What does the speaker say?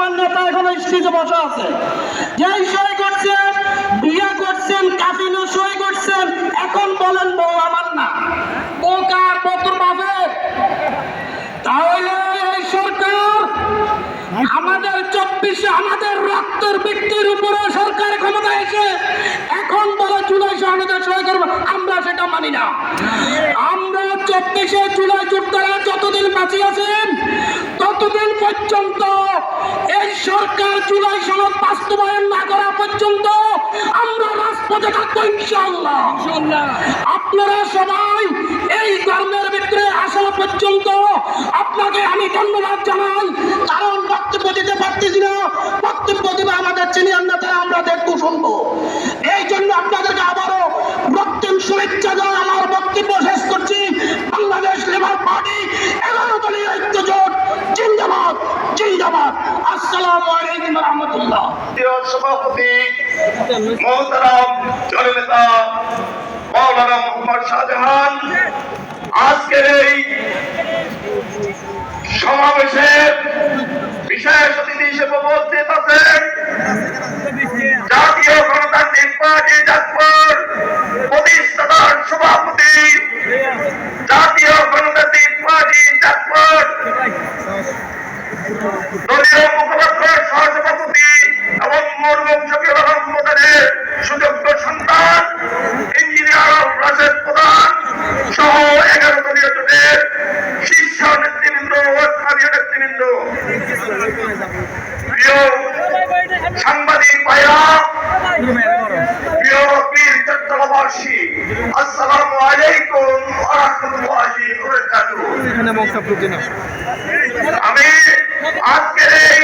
আমার নেতা এখনো স্টেজে বসা আছে, যেই সই করছেন, বিয়ে করছেন, কাবিনে সই করছেন, এখন বলেন বউ আমার না, ও কার বতুর বাপের? তাহলে এই সরকার আমাদের 24-এ আমাদের রক্তের ব্যক্তির উপরে সরকার ক্ষমতা এসে এখন বলে জুলাই সনদে সই করবো, আমরা সেটা মানি না। আমরা 24-এ জুলাই যোদ্ধারা যতদিন বাঁচিয়ে আছেন ততদিন পর্যন্ত এই সরকার জুলাই সনদ বাস্তবায়ন না করা পর্যন্ত আমরা রাজপথে থাকবো ইনশাআল্লাহ। আপনারা সবাই এই কর্মের ভিতরে আসা পর্যন্ত আপনাকে আমি ধন্যবাদ জানাই, কারণ বক্তব্য দিতে পারতেছি না, বক্তব্য দিবে আমাদের সিনিয়র নেতারা, আমরা দেখবো শুনবো। এই জন্য আপনাদেরকে আবারও রক্তিম শুভেচ্ছা জানাই। আমার বক্তব্য শেষ করছি। বাংলাদেশ লেবার পার্টি 11 দলীয় ঐক্য জোট জিন্দাবাদ জিন্দাবাদ। আসসালামু আলাইকুম ওয়া রাহমাতুল্লাহ। সভাপতি মোহতারাম জননেতা মাওলানা মোহাম্মদ শাহজাহান আজকের এই সমাবেশের বিশেষ অতিথি হিসেবে উপস্থিত আছেন জাতীয় গণতান্ত্রিক পার্টি জাতীয় প্রতিষ্ঠাতার সভাপতি, জাতীয় গণতান্ত্রিক পার্টি জাতীয় দলীয় মুখপাত্র সহসভাপতি এবং মরহুম শফিউর রহমান প্রধানের সুযোগ্য সন্তান ইঞ্জিনিয়ার রাশেদ প্রধান সহ 11 দলীয় জোটের শীর্ষ নেতৃবৃন্দ ও স্থানীয় নেতৃবৃন্দ, প্রিয় সাংবাদিক ভাইরা, প্রিয় বীর চট্টগ্রামবাসী, আসসালামু আলাইকুম ওয়া রাহমাতুল্লাহি ওয়া বারাকাতুহু। আমি আজকের এই